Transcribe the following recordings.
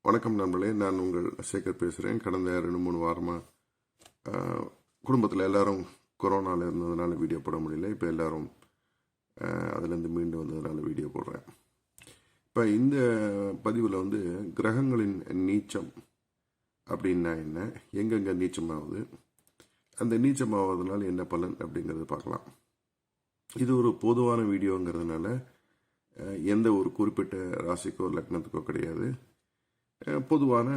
வணக்கம் நண்பர்களே, நான் உங்கள் சேகர் பேசுகிறேன். கடந்த 2-3 வாரமாக குடும்பத்தில் எல்லாரும் கொரோனாவில் இருந்ததுனால வீடியோ போட முடியல. இப்போ எல்லாரும் அதுலேருந்து மீண்டு வந்ததுனால வீடியோ போடுறேன். இப்போ இந்த பதிவில் கிரகங்களின் நீச்சம் அப்படின்னா என்ன, எங்கெங்கே நீச்சமாகுது, அந்த நீச்சமாவதுனால என்ன பலன் அப்படிங்கிறத பார்க்கலாம். இது ஒரு பொதுவான வீடியோங்கிறதுனால எந்த ஒரு குறிப்பிட்ட ராசிக்கோ லக்னத்துக்கோ கிடையாது. பொதுவான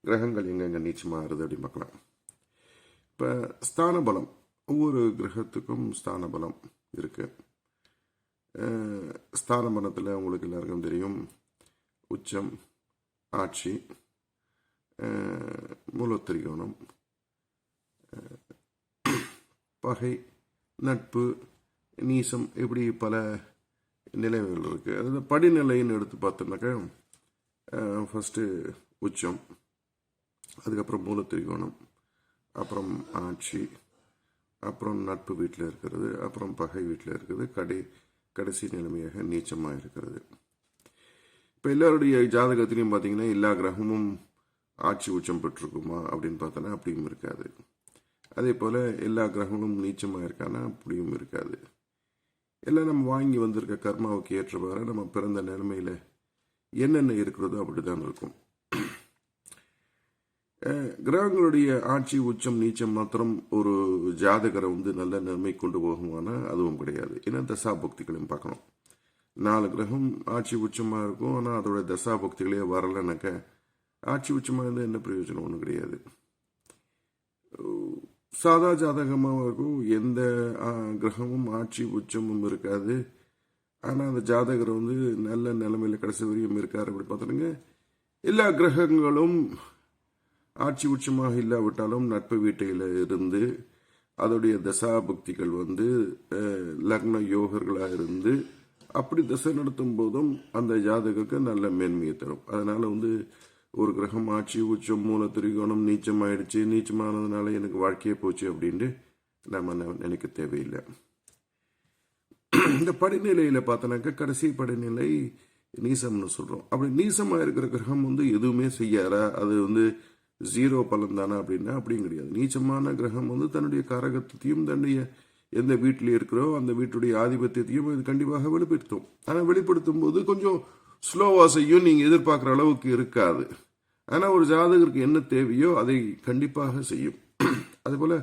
கிரகங்கள் எங்கெங்கே நீச்சமாகிறது அப்படின்னு பார்க்கலாம். இப்போ ஸ்தான பலம், ஒவ்வொரு கிரகத்துக்கும் ஸ்தான பலம் இருக்கு. ஸ்தான பலத்தில் உங்களுக்கு எல்லாருக்கும் தெரியும், உச்சம், ஆட்சி, மூலத்திரிகோணம், பகை, நட்பு, நீசம், இப்படி பல நிலைகள் இருக்குது. அதாவது படிநிலைன்னு எடுத்து பார்த்தோம்னாக்கா ஃபஸ்ட்டு உச்சம், அதுக்கப்புறம் மூலத்திரிகோணம், அப்புறம் ஆட்சி, அப்புறம் நட்பு வீட்டில் இருக்கிறது, அப்புறம் பகை வீட்டில் இருக்கிறது, கடைசி நிலைமையாக நீச்சமாக இருக்கிறது. இப்போ எல்லாருடைய ஜாதகத்திலையும் பார்த்தீங்கன்னா எல்லா கிரகமும் ஆட்சி உச்சம் பெற்றிருக்குமா அப்படின்னு பார்த்தோன்னா அப்படியும் இருக்காது. அதே போல் எல்லா கிரகங்களும் நீச்சமாக இருக்கானா அப்படியும் இருக்காது. எல்லாம் நம்ம வாங்கி வந்திருக்க கர்மாவுக்கு ஏற்றவாறு நம்ம பிறந்த நிலைமையில் என்னென்ன இருக்கிறதோ அப்படிதான் இருக்கும். கிரகங்களுடைய ஆட்சி உச்சம் நீச்சம் மாத்திரம் ஒரு ஜாதகரை நல்ல நிலைமை கொண்டு போகுமானா அதுவும் கிடையாது. ஏன்னா தசாபக்திகளையும் பார்க்கணும். 4 கிரகம் ஆட்சி உச்சமாக இருக்கும், ஆனால் அதோட தசாபக்திகளே வரலைனாக்க ஆட்சி உச்சமாக இருந்தால் என்ன பிரயோஜனம், ஒன்றும் கிடையாது. சாதா ஜாதகமாக இருக்கும், எந்த கிரகமும் ஆட்சி உச்சமும் இருக்காது, ஆனால் அந்த ஜாதகர் நல்ல நிலைமையில் கடைசி வரையும் இருக்கார் அப்படி பார்த்தோங்க. எல்லா கிரகங்களும் ஆட்சி உச்சமாக இல்லாவிட்டாலும் நட்பு வீட்டையில் இருந்து அதோடைய தசாபக்திகள் லக்ன யோகர்களாக இருந்து அப்படி தசை நடத்தும் போதும் அந்த ஜாதகருக்கு நல்ல மேன்மையை தரும். அதனால ஒரு கிரகம் ஆட்சி உச்சம் மூலத்திரிகோணம் நீச்சமாயிடுச்சு, நீச்சமானதுனால எனக்கு வாழ்க்கையே போச்சு அப்படின்ட்டு நம்ம நினைக்க தேவையில்லை. இந்த படிநிலையில பார்த்தோன்னாக்க கடைசி படிநிலை நீசம்னு சொல்றோம். அப்படி நீசமா இருக்கிற கிரகம் எதுவுமே செய்யாரா, அது 0 பலன் தானா அப்படின்னா அப்படியும் கிடையாது. நீச்சமான கிரகம் தன்னுடைய காரகத்தையும் தன்னுடைய எந்த வீட்டில் இருக்கிறோ அந்த வீட்டுடைய ஆதிபத்தியத்தையும் இது கண்டிப்பாக வெளிப்படுத்தும். ஆனால் வெளிப்படுத்தும் போது கொஞ்சம் ஸ்லோவா செய்யும், நீங்க எதிர்பார்க்குற அளவுக்கு இருக்காது. ஆனால் ஒரு ஜாதகருக்கு என்ன தேவையோ அதை கண்டிப்பாக செய்யும். அதுபோல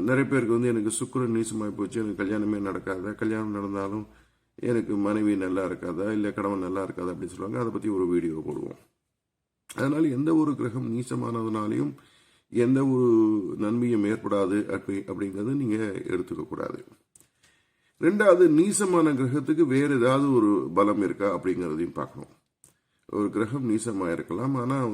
நிறைய பேருக்கு எனக்கு சுக்கிரன் நீசமாகி போச்சு, எனக்கு கல்யாணமே நடக்காதா, கல்யாணம் நடந்தாலும் எனக்கு மனைவி நல்லா இருக்காதா, இல்லை கணவன் நல்லா இருக்காதா அப்படின்னு சொல்லுவாங்க. அதை பற்றி ஒரு வீடியோ போடுவோம். அதனால எந்த ஒரு கிரகம் நீசமானதுனாலையும் எந்த ஒரு நன்மையும் ஏற்படாது அப்படிங்கிறது நீங்கள் எடுத்துக்க கூடாது. 2வது, நீசமான கிரகத்துக்கு வேறு ஏதாவது ஒரு பலம் இருக்கா அப்படிங்கிறதையும் பார்க்கணும். ஒரு கிரகம் நீசமாக இருக்கலாம், ஆனால்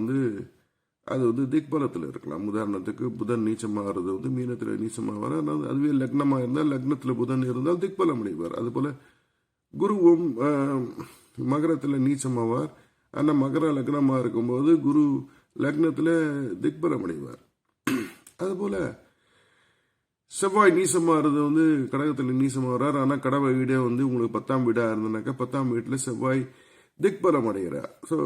அது திக்பலத்தில் இருக்கலாம். உதாரணத்துக்கு புதன் நீச்சமாகிறது மீனத்தில் நீச்சமாக வர, அதுவே லக்னமாக இருந்தால் லக்னத்தில் புதன் இருந்தால் திக்பலம் அடைவார். அதுபோல் குருவும் மகரத்தில் நீச்சமாவார், ஆனால் மகர லக்னமாக இருக்கும்போது குரு லக்னத்தில் திக்பலம் அடைவார். அதுபோல் செவ்வாய் நீசமாகிறது கடகத்தில் நீசமாகிறார், ஆனால் கடவை வீடே உங்களுக்கு 10ஆம் வீடாக இருந்தனாக்கா 10ஆம் வீட்டில் செவ்வாய் திக்பலம் அடைகிறார். ஸோ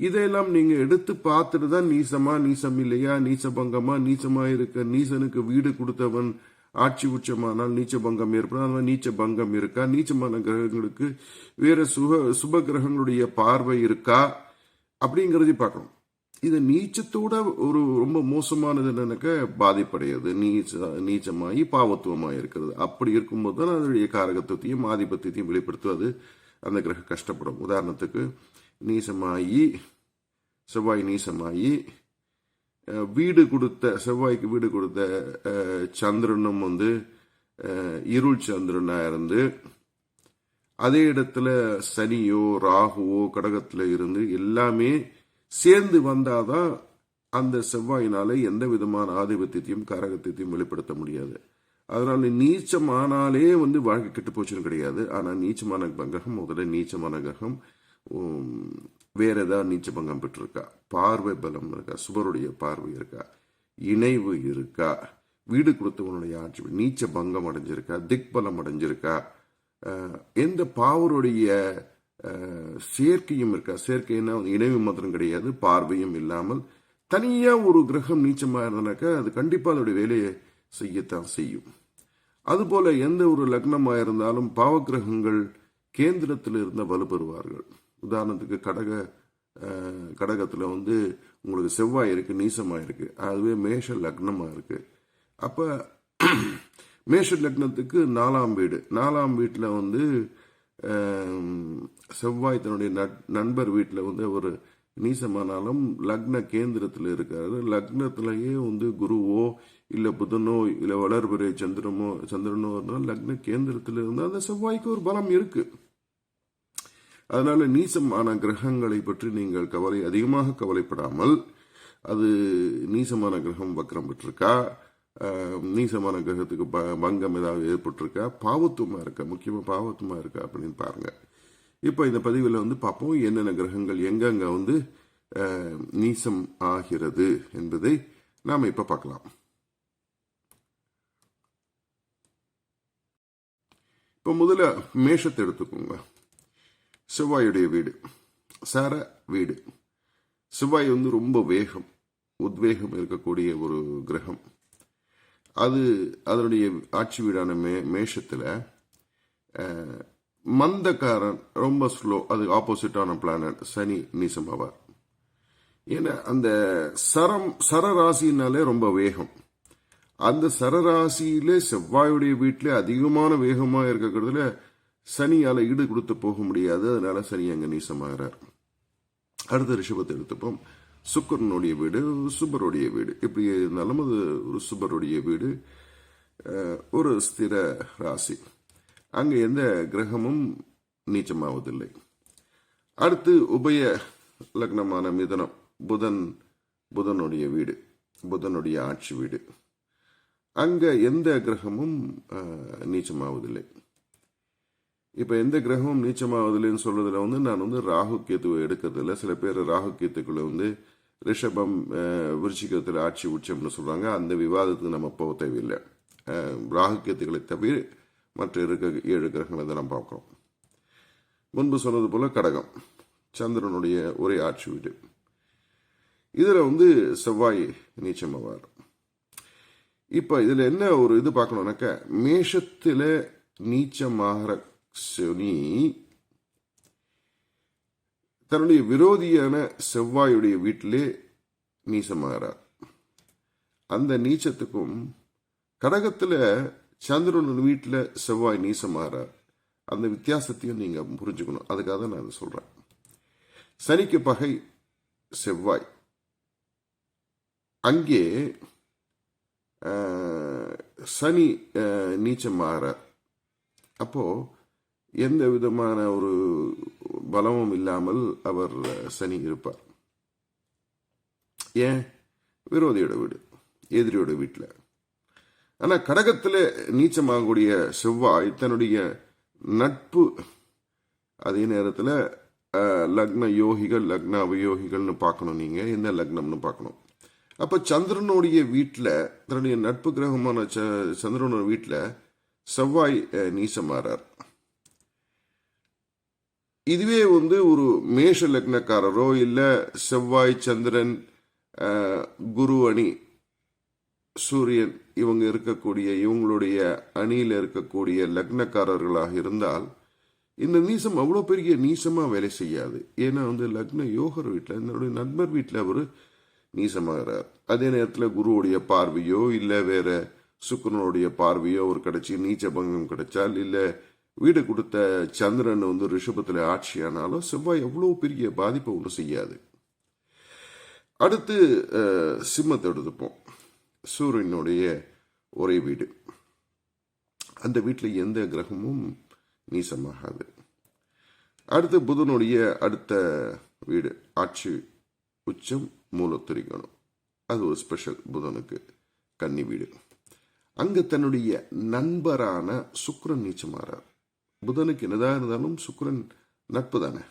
இதையெல்லாம் நீங்க எடுத்து பார்த்துட்டு தான் நீசமா நீசம் இல்லையா, நீச்ச பங்கமா, நீச்சமா இருக்க நீசனுக்கு வீடு கொடுத்தவன் ஆட்சி உச்சமானால் நீச்ச பங்கம் ஏற்படும், நீச்ச பங்கம் இருக்கா, நீச்சமான கிரகங்களுக்கு வேற சுப கிரகங்களுடைய பார்வை இருக்கா அப்படிங்கறதை பார்க்கணும். இது நீச்சத்தோட ஒரு ரொம்ப மோசமானது என்னன்னாக்க பாதிப்படையாது, நீச்சமாகி பாவத்துவமாக இருக்கிறது. அப்படி இருக்கும்போது தான் அதனுடைய காரகத்துவத்தையும் ஆதிபத்தியத்தையும் வெளிப்படுத்துவது அந்த கிரகம் கஷ்டப்படும். உதாரணத்துக்கு செவ்வாய் நீசமாயி வீடு கொடுத்த செவ்வாய்க்கு வீடு கொடுத்த சந்திரனும் இருள் சந்திரனா இருந்து அதே இடத்துல சனியோ ராகுவோ கடகத்துல இருந்து எல்லாமே சேர்ந்து வந்தாதான் அந்த செவ்வாயினால எந்த விதமான ஆதிபத்தியத்தையும் காரகத்தையும் வெளிப்படுத்த முடியாது. அதனால நீச்சமானாலே வாழ்க்கை கெட்டு போச்சுன்னு கிடையாது. ஆனா நீச்சமான கிரகம் முதல்ல நீச்சமான கிரகம் வேற ஏதாவது நீச்ச பங்கம் பெற்றிருக்கா, பார்வை பலம் இருக்கா, சுபருடைய பார்வை இருக்கா, இணைவு இருக்கா, வீடு கொடுத்தவனுடைய ஆட்சி நீச்ச பங்கம் அடைஞ்சிருக்கா, திக்பலம் அடைஞ்சிருக்கா, எந்த பாவருடைய சேர்க்கையும் இருக்கா. சேர்க்கைன்னா இணைவு மாத்திரம் கிடையாது, பார்வையும் இல்லாமல் தனியா ஒரு கிரகம் நீச்சமா இருந்தனாக்கா அது கண்டிப்பா அதோடைய வேலையை செய்யத்தான் செய்யும். அதுபோல எந்த ஒரு லக்னமா இருந்தாலும் பாவக்கிரகங்கள் கேந்திரத்தில் இருந்த வலுப்பெறுவார்கள். உதாரணத்துக்கு கடகத்துல உங்களுக்கு செவ்வாய் இருக்கு, நீசமா இருக்கு. அதுவே மேஷ லக்னமா இருக்கு. அப்ப மேஷ லக்னத்துக்கு 4ஆம் வீடு, 4ஆம் வீட்டுல செவ்வாய் தன்னுடைய நண்பர் வீட்டில் ஒரு நீசமானாலும் லக்ன கேந்திரத்தில் இருக்காரு. லக்னத்திலேயே குருவோ இல்ல புதனோ இல்ல வளர்பிறை சந்திரனோ லக்ன கேந்திரத்தில் இருந்தால் அந்த செவ்வாய்க்கு ஒரு பலம் இருக்கு. அதனால நீசமான கிரகங்களை பற்றி நீங்கள் அதிகமாக கவலைப்படாமல், அது நீசமான கிரகம் வக்ரம் பெற்றிருக்கா, நீசமான கிரகத்துக்கு பங்கம் ஏதாவது ஏற்பட்டிருக்கா, பாவத்துவமா இருக்கா, முக்கியமா பாவத்துவமா இருக்கா அப்படின்னு பாருங்க. இப்ப இந்த பதிவில் பார்ப்போம் என்னென்ன கிரகங்கள் எங்கெங்க நீசம் ஆகிறது என்பதை நாம இப்ப பார்க்கலாம். இப்ப முதல்ல மேஷத்தை எடுத்துக்கோங்க. செவ்வாயுடைய வீடு, சர வீடு. செவ்வாய் ரொம்ப உத்வேகம் இருக்கக்கூடிய ஒரு கிரகம். அது அதனுடைய ஆட்சி வீடான மேஷத்துல மந்தக்காரன், ரொம்ப ஸ்லோ, அது ஆப்போசிட்டான பிளானட் சனி நீசமாவார். ஏன்னா அந்த சரராசினாலே ரொம்ப வேகம். அந்த சரராசியிலே செவ்வாயுடைய வீட்டிலே அதிகமான வேகமா இருக்கிறதுல சனியால ஈடு கொடுத்து போக முடியாது. அதனால சனி அங்க நீசமாகிறார். அடுத்த ரிஷபத்தை எடுத்துப்போம். சுக்கரனுடைய வீடு, சுபருடைய வீடு. எப்படி இருந்தாலும் அது ஒரு சுபருடைய வீடு, ஒரு ஸ்திர ராசி. அங்க எந்த கிரகமும் நீச்சமாவதில்லை. அடுத்து உபய லக்னமான மிதனம், புதனுடைய வீடு, புதனுடைய ஆட்சி வீடு. அங்க எந்த கிரகமும் நீச்சமாவதில்லை. இப்ப எந்த கிரகமும் நீச்சமாவதில்லைன்னு சொல்றதுல நான் ராகு கேத்துவை எடுக்கிறதுல, சில பேர் ராகு கேத்துக்குள்ள ரிஷபம் விருச்சிகத்தில் ஆட்சி உச்சம்னு சொல்றாங்க. அந்த விவாதத்துக்கு நம்ம போக தேவையில்லை. ராகு கேத்துக்களை தவிர மற்ற 7 கிரகங்களை தான் நம்ம பார்க்கிறோம். முன்பு சொன்னது போல கடகம் சந்திரனுடைய ஒரே ஆட்சி வீடு. இதுல செவ்வாய் நீச்சமாவார். இப்ப இதுல என்ன ஒரு இது பார்க்கணும்னாக்க, மேஷத்துல நீச்சமாகிற சனி தன்னுடைய விரோதியான செவ்வாயுடைய வீட்டிலே நீசமாகிறார். அந்த நீச்சத்துக்கும் கடகத்துல சந்திரன் வீட்டுல செவ்வாய் நீசமாகிறார், அந்த வித்தியாசத்தையும் நீங்க புரிஞ்சுக்கணும். அதுக்காக தான் நான் அதை சொல்றேன். சனிக்கு பகை செவ்வாய். அங்கே சனி நீச்சமாகிறார். அப்போ எந்த விதமான ஒரு பலமும் இல்லாமல் அவர் சனி இருப்பார். ஏன்? விரோதியோட வீடு, எதிரியோட வீட்டில். ஆனா கடகத்தில் நீச்சமாகக்கூடிய செவ்வாய் தன்னுடைய நட்பு, அதே நேரத்தில் லக்ன யோகிகள் லக்ன அவயோகிகள்னு பார்க்கணும். நீங்க எந்த லக்னம்னு பார்க்கணும். அப்ப சந்திரனுடைய வீட்டில், தன்னுடைய நட்பு கிரகமான சந்திரனோட வீட்டில் செவ்வாய் நீசமாறார். இதுவே ஒரு மேஷ லக்னக்காரரோ இல்ல செவ்வாய் சந்திரன் குரு அணி சூரியன் இவங்க இருக்கக்கூடிய, இவங்களுடைய அணியில இருக்கக்கூடிய லக்னக்காரர்களாக இருந்தால் இந்த நீசம் அவ்வளவு பெரிய நீசமா வேலை செய்யாது. ஏன்னா லக்ன யோகர் வீட்டில், என்னுடைய நண்பர் வீட்டில் அவர் நீசமாகிறார். அதே நேரத்தில் குருவுடைய பார்வையோ இல்ல வேற சுக்கரனுடைய பார்வையோ ஒரு கிடைச்சி நீச்ச பங்கம் கிடைச்சால், இல்ல வீடு கொடுத்த சந்திரன் ரிஷபத்தில் ஆட்சியானாலும் செவ்வாய் எவ்வளவு பெரிய பாதிப்பை ஒன்றும் செய்யாது. அடுத்து சிம்மத்தை எடுத்துப்போம். சூரியனுடைய ஒரே வீடு. அந்த வீட்டில் எந்த கிரகமும் நீசமாகாது. அடுத்து புதனுடைய அடுத்த வீடு, ஆட்சி உச்சம் மூலத்திரிகோணம். அது ஒரு ஸ்பெஷல் புதனுக்கு, கன்னி வீடு. அங்க தன்னுடைய நண்பரான சுக்கிரன் நீச்சமாறார். புதனுக்கு என்னதான் இருந்தாலும் சுக்கிரன் நட்பு தானே,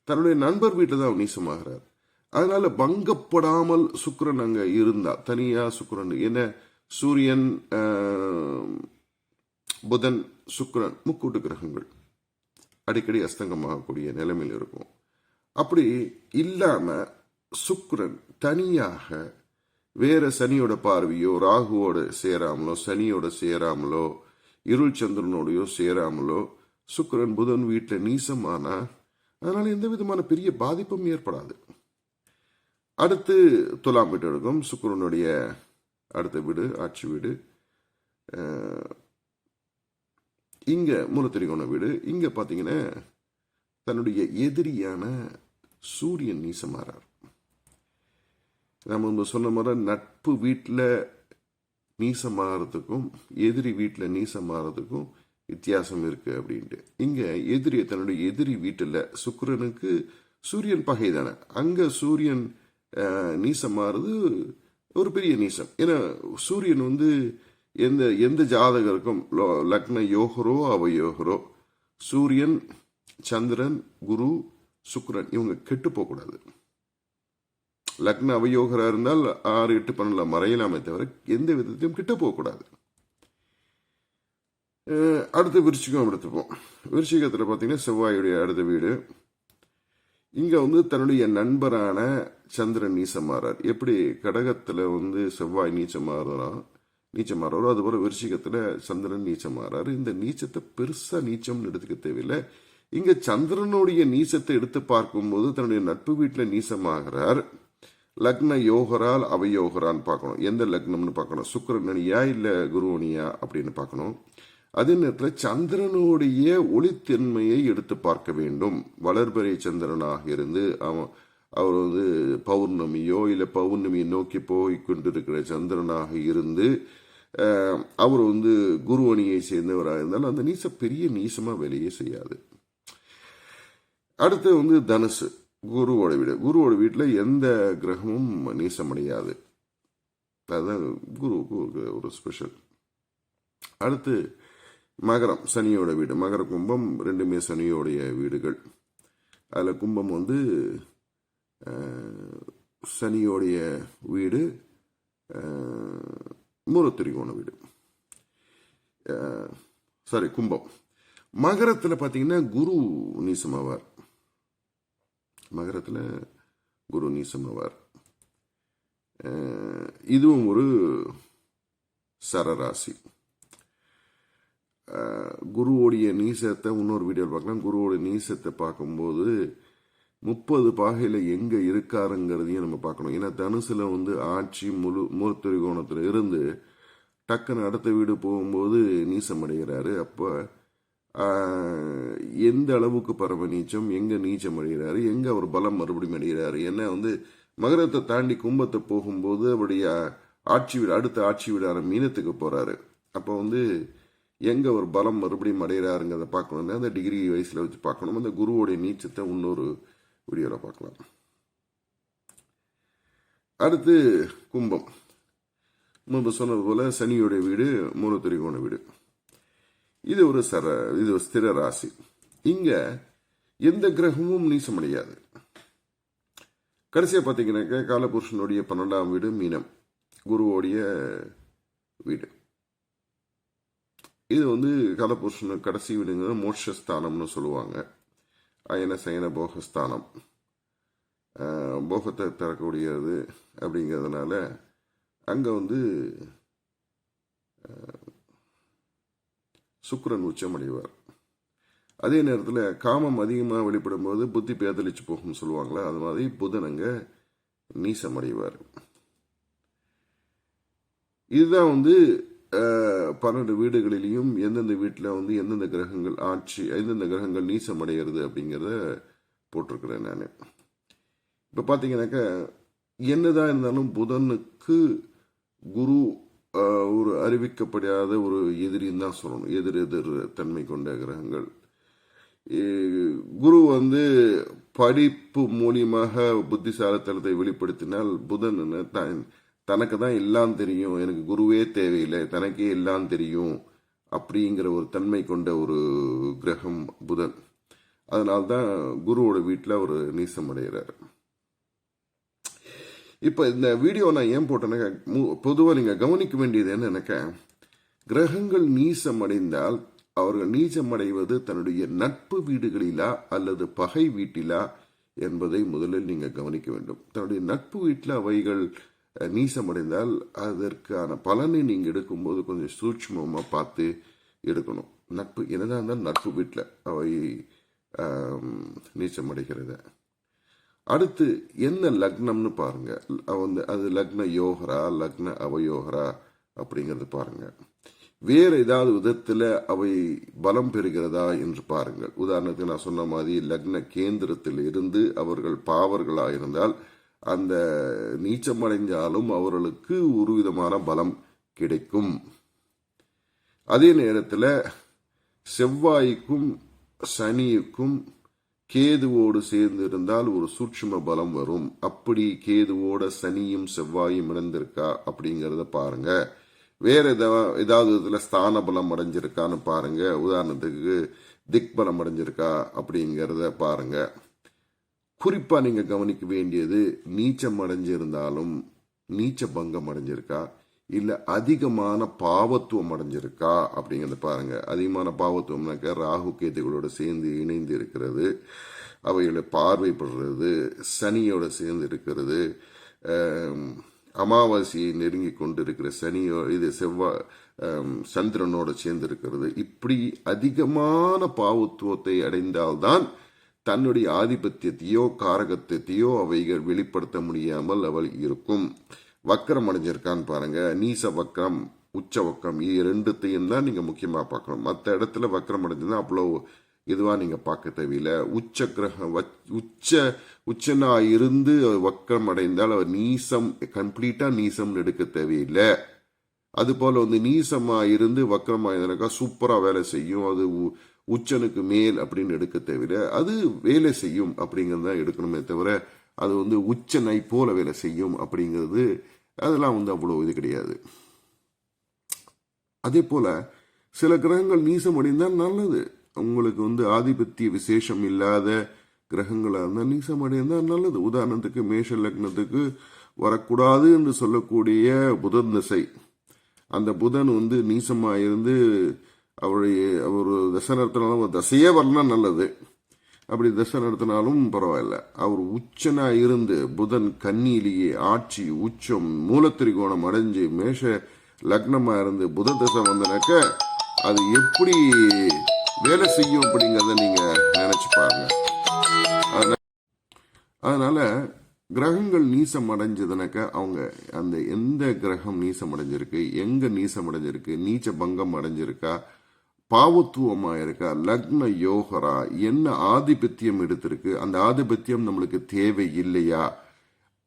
தன்னுடைய நண்பர் வீட்டில் தான் நீசமாகிறார். அதனால பங்கப்படாமல் சுக்கிரன் அங்க இருந்தா, தனியா சுக்கிரன், என்ன சூரியன் புதன் சுக்கிரன் முக்கூட்டு கிரகங்கள். அடிக்கடி அஸ்தங்கமாகக்கூடிய நிலைமையில் இருக்கும். அப்படி இல்லாம சுக்கிரன் தனியாக வேற சனியோட பார்வையோ ராகுவோட சேராமலோ சனியோட சேராமலோ இருள் சந்திரனோடையோ சேராமலோ சுக்கிரன் புதன் வீட்டில் நீசமானா அதனால எந்த விதமான பெரிய பாதிப்பும் ஏற்படாது. அடுத்து துலாம் வீட்டு எடுக்கும். சுக்கிரனுடைய அடுத்த வீடு ஆட்சி வீடு. இங்க மூலத்திரிகோண வீடு. இங்க பாத்தீங்கன்னா தன்னுடைய எதிரியான சூரியன் நீசமாறார். நம்ம சொன்ன மாதிரி நட்பு வீட்டில் நீசமாறதுக்கும் எதிரி வீட்டில் நீசமாறதுக்கும் வித்தியாசம் இருக்கு அப்படின்ட்டு. இங்க தன்னுடைய எதிரி வீட்டில் சுக்கிரனுக்கு சூரியன் பகை தானே, அங்க சூரியன் நீசமாறது ஒரு பெரிய நீசம். ஏன்னா சூரியன் எந்த ஜாதகருக்கும் லக்ன யோகரோ அவயோகரோ சூரியன் சந்திரன் குரு சுக்கிரன் இவங்க கெட்டு போகக்கூடாது. லக்ன அவயோகரா இருந்தால் 6, 8, 12 மறையலாமே தவிர எந்த விதத்தையும் கிட்ட போகக்கூடாது. அடுத்து விருச்சிகம் எடுத்துப்போம். விருச்சிகத்தில் பார்த்தீங்கன்னா செவ்வாயுடைய அடுத்த வீடு. இங்க தன்னுடைய நண்பரான சந்திரன் நீச்சமாறார். எப்படி கடகத்துல செவ்வாய் நீச்சமாறாரோ அதுபோல விருச்சிகத்துல சந்திரன் நீச்சமாறாரு. இந்த நீச்சத்தை பெருசா நீச்சம்னு எடுத்துக்க தேவையில்லை. இங்க சந்திரனுடைய நீச்சத்தை எடுத்து பார்க்கும்போது தன்னுடைய நட்பு வீட்டுல நீசமாகிறார். லக்ன யோகரால் அவயோகரான்னு பார்க்கணும். எந்த லக்னம்னு பார்க்கணும், சுக்கிரனியா இல்ல குருவனியா அப்படின்னு பார்க்கணும். அதே நேரத்தில் சந்திரனுடைய ஒளித்தன்மையை எடுத்து பார்க்க வேண்டும். வளர்பிறை சந்திரனாக இருந்து அவர் பௌர்ணமியோ இல்ல பௌர்ணமியை நோக்கி போய் கொண்டிருக்கிற சந்திரனாக இருந்து அவர் குருவனியை சேர்ந்தவராக இருந்தாலும் அந்த நீசம் பெரிய நீசமா வேலையே செய்யாது. அடுத்து தனுசு குருவோட வீடு. குருவோட வீட்டில் எந்த கிரகமும் நீசமடையாது. அதுதான் குரு ஒரு ஸ்பெஷல். அடுத்து மகரம் சனியோட வீடு. மகர கும்பம் ரெண்டுமே சனியோடைய வீடுகள். அதில் கும்பம் சனியோடைய வீடு, மூலத்திரிகோண வீடு. சாரி கும்பம். மகரத்தில் பார்த்தீங்கன்னா குரு நீசமாவார். மகரத்தில் குரு நீசமாவார். இதுவும் ஒரு சரராசி. குருவோடைய நீசத்தை இன்னொரு வீடியோவில் பார்க்கலாம். குருவோடைய நீசத்தை பார்க்கும்போது 30 பாகையில் எங்க இருக்காருங்கிறதையும் நம்ம பார்க்கணும். ஏன்னா தனுசுல ஆட்சி மூலத்திரிகோணத்துல இருந்து டக்குன்னு அடுத்த வீடு போகும்போது நீசம் அடைகிறாரு. அப்போ எந்த அளவுக்கு பரம நீச்சம், எங்க நீச்சம் அடைகிறாரு, எங்க அவர் பலம் மறுபடியும் அடைகிறாரு. ஏன்னா மகரத்தை தாண்டி கும்பத்தை போகும்போது அவருடைய ஆட்சி வீடு அடுத்த ஆட்சி வீடான மீனத்துக்கு போறாரு. அப்போ எங்க ஒரு பலம் மறுபடியும் அடைகிறாருங்கிறத பார்க்கணும். அந்த டிகிரி வயசுல வச்சு பார்க்கணும். அந்த குருவோடைய நீச்சத்தை இன்னொரு வீடியோவில் பார்க்கலாம். அடுத்து கும்பம். முன்பு சொன்னது போல சனியோடைய வீடு, மூலத்திரிகோண வீடு. இது ஒரு ஸ்திர ராசி. இங்க எந்த கிரகமும் நீசமடையாது. கடைசியா பார்த்தீங்கன்னாக்க காலபுருஷனுடைய 12ஆம் வீடு மீனம், குருவோடைய வீடு. இது காலபுருஷன் கடைசி வீடுங்கிற மோட்சஸ்தானம்னு சொல்லுவாங்க. அயன சயன போகஸ்தானம், போகத்தை தரக்கூடியது அப்படிங்கிறதுனால அங்க சுக்கிரன் உச்சம் அடைவார். அதே நேரத்தில் காமம் அதிகமாக வெளிப்படும் போது புத்தி பேதலிச்சு போகும் சொல்லுவாங்களே, அது மாதிரி புதன் அங்க நீசம் அடைவார். இதுதான் 12 வீடுகளிலையும் எந்தெந்த வீட்டில் எந்தெந்த கிரகங்கள் ஆட்சி, எந்தெந்த கிரகங்கள் நீசம் அடைகிறது அப்படிங்கிறத போட்டிருக்கிறேன் நான். இப்போ பார்த்தீங்கன்னாக்கா என்னதான் இருந்தாலும் புதனுக்கு குரு ஒரு அறிவிக்கப்படாத ஒரு எதிரின்னு தான் சொல்லணும். எதிர் தன்மை கொண்ட கிரகங்கள். குரு படிப்பு மூலியமாக புத்திசாலித்தனத்தை வெளிப்படுத்தினால் புதன் தனக்கு தான் எல்லாம் தெரியும், எனக்கு குருவே தேவையில்லை, தனக்கே எல்லாம் தெரியும் அப்படிங்கிற ஒரு தன்மை கொண்ட ஒரு கிரகம் புதன். அதனால்தான் குருவோட வீட்டில் அவர் நீசம் அடைகிறார். இப்போ இந்த வீடியோ நான் ஏன் போட்டேன்னா, பொதுவாக நீங்கள் கவனிக்க வேண்டியது என்னன்னாக்க, கிரகங்கள் நீசம் அடைந்தால் அவர்கள் நீச்சமடைவது தன்னுடைய நட்பு வீடுகளிலா அல்லது பகை வீட்டிலா என்பதை முதலில் நீங்க கவனிக்க வேண்டும். தன்னுடைய நட்பு வீட்டில் அவைகள் நீசமடைந்தால் அதற்கான பலனை நீங்க எடுக்கும்போது கொஞ்சம் சூட்சமமா பார்த்து எடுக்கணும். நட்பு என்னதான் இருந்தாலும் நட்பு வீட்டில் அவை நீச்சமடைகிறது. அடுத்து என்ன லக்னம்னு பாருங்க. அது லக்ன யோகரா லக்ன அவயோகரா அப்படிங்கறது பாருங்க. வேற ஏதாவது விதத்துல அவை பலம் பெறுகிறதா என்று பாருங்கள். உதாரணத்துக்கு நான் சொன்ன மாதிரி லக்ன கேந்திரத்தில் இருந்து அவர்கள் பாவர்களா இருந்தால் அந்த நீச்சமடைஞ்சாலும் அவர்களுக்கு ஒரு விதமான பலம் கிடைக்கும். அதே நேரத்தில் செவ்வாய்க்கும் சனிக்கும் கேதுவோடு சேர்ந்து இருந்தால் ஒரு சூட்சும பலம் வரும். அப்படி கேதுவோட சனியும் செவ்வாயும் இணைந்திருக்கா அப்படிங்கறத பாருங்க. வேற ஏதாவது இதுல ஸ்தான பலம் அடைஞ்சிருக்கான்னு பாருங்க. உதாரணத்துக்கு திக் பலம் அடைஞ்சிருக்கா அப்படிங்கறத பாருங்க. குறிப்பா நீங்க கவனிக்க வேண்டியது நீச்சம் அடைஞ்சிருந்தாலும் நீச்ச பங்கம் அடைஞ்சிருக்கா இல்ல அதிகமான பாவத்துவம் அடைஞ்சிருக்கா அப்படிங்கறத பாருங்க. அதிகமான பாவத்துவம்னாக்க ராகு கேதுகளோட சேர்ந்து இணைந்து இருக்கிறது, அவைகளை பார்வைப்படுறது, சனியோட சேர்ந்து இருக்கிறது, அமாவாசையை நெருங்கி கொண்டு இருக்கிற சனியோ இது செவ்வாய் சந்திரனோட சேர்ந்து இருக்கிறது. இப்படி அதிகமான பாவத்துவத்தை அடைந்தால்தான் தன்னுடைய ஆதிபத்தியத்தையோ காரகத்தையோ அவைகள் வெளிப்படுத்த முடியாமல் அவள் இருக்கும். வக்கரம் அடைஞ்சிருக்கான்னு பாருங்க. நீச வக்கரம் உச்ச வக்கரம் ரெண்டுத்தையும் தான் நீங்க முக்கியமா பார்க்கணும். மற்ற இடத்துல வக்கரம் அடைஞ்சதுன்னா அவ்வளோ இதுவா நீங்க பார்க்க தேவையில்லை. உச்ச கிரகம் உச்சனா இருந்து வக்கரம் அடைந்தால் அவர் நீசம் கம்ப்ளீட்டா நீசம் எடுக்க தேவையில்லை. அது போல நீசமா இருந்து வக்கரமா இருந்தாக்கா சூப்பரா வேலை செய்யும். அது உச்சனுக்கு மேல் அப்படின்னு எடுக்க தேவையில்லை. அது வேலை செய்யும் அப்படிங்கறத எடுக்கணுமே தவிர அது உச்சனை போல வேலை செய்யும் அப்படிங்கிறது அதெல்லாம் அவ்வளவு இது கிடையாது. அதே போல சில கிரகங்கள் நீசம் அடைந்தால் நல்லது. உங்களுக்கு ஆதிபத்திய விசேஷம் இல்லாத கிரகங்களா இருந்தால் நீசம் அடைந்தால் நல்லது. உதாரணத்துக்கு மேஷ லக்னத்துக்கு வரக்கூடாது என்று சொல்லக்கூடிய புதன் திசை. அந்த புதன் நீசமா இருந்து அவருடைய ஒரு தசை நடத்தினாலும் ஒரு தசையே வரலாம் நல்லது. அப்படி தசை நடத்தினாலும் பரவாயில்ல. அவர் உச்சனா இருந்து புதன் கன்னியிலேயே ஆட்சி உச்சம் மூலத்திரிகோணம் அடைஞ்சு மேஷ லக்னமா இருந்து புத தசை வந்தனாக்க அது எப்படி வேலை செய்யும் அப்படிங்கறத நீங்க நினைச்சு பாருங்க. அதனால கிரகங்கள் நீசம் அடைஞ்சதுனாக்க அவங்க அந்த எந்த கிரகம் நீசம் அடைஞ்சிருக்கு, எங்க நீசம் அடைஞ்சிருக்கு, நீச்ச பங்கம் அடைஞ்சிருக்கா, பாவத்துவமா இருக்கா, லக்ன யோகரா, என்ன ஆதிபத்தியம் எடுத்திருக்கு, அந்த ஆதிபத்தியம் நம்மளுக்கு தேவை இல்லையா,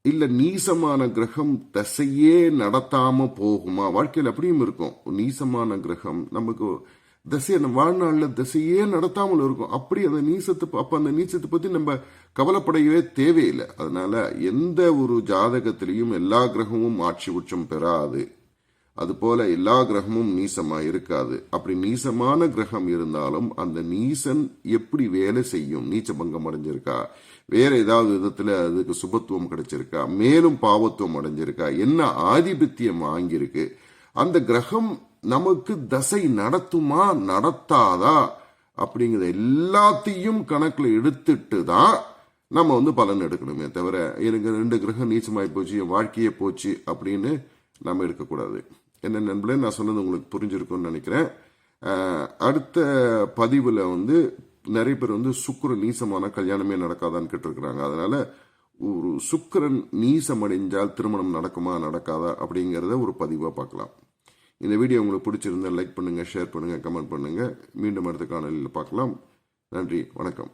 இல்ல நீசமான கிரகம் தசையே நடத்தாம போகுமா. வாழ்க்கையில் அப்படியும் இருக்கும். நீசமான கிரகம் நமக்கு தசையை வாழ்நாள்ல திசையே நடத்தாமல் இருக்கும். அப்படி அந்த நீசத்தை பத்தி நம்ம கவலைப்படவே தேவையில்லை. அதனால எந்த ஒரு ஜாதகத்திலையும் எல்லா கிரகமும் ஆட்சி உச்சம் பெறாது. அதுபோல எல்லா கிரகமும் நீசமா இருக்காது. அப்படி நீசமான கிரகம் இருந்தாலும் அந்த நீசன் எப்படி வேலை செய்யும், நீச்ச பங்கம் அடைஞ்சிருக்கா, வேற ஏதாவது விதத்துல அதுக்கு சுபத்துவம் கிடைச்சிருக்கா, மேலும் பாவத்துவம் அடைஞ்சிருக்கா, என்ன ஆதிபத்தியம் வாங்கியிருக்கு, அந்த கிரகம் நமக்கு தசை நடத்துமா நடத்தாதா அப்படிங்கிற எல்லாத்தையும் கணக்குல எடுத்துட்டு தான் நம்ம பலன் எடுக்கணுமே தவிர எனக்கு 2 கிரகம் நீச்சமாய் போச்சு என் வாழ்க்கையே போச்சு அப்படின்னு நம்ம எடுக்கக்கூடாது. என்ன நண்பர்களே, நான் சொன்னது உங்களுக்கு புரிஞ்சிருக்கும்னு நினைக்கிறேன். அடுத்த பதிவுல நிறைய பேர் சுக்கிரன் நீசமான கல்யாணமே நடக்காதான்னு கேட்டிருக்கிறாங்க. அதனால ஒரு சுக்கிரன் நீசம் அடைஞ்சால் திருமணம் நடக்குமா நடக்காதா அப்படிங்கிறத ஒரு பதிவா பார்க்கலாம். இந்த வீடியோ உங்களுக்கு பிடிச்சிருந்தா லைக் பண்ணுங்க, ஷேர் பண்ணுங்க, கமெண்ட் பண்ணுங்க. மீண்டும் அடுத்த காணொலியில் பார்க்கலாம். நன்றி, வணக்கம்.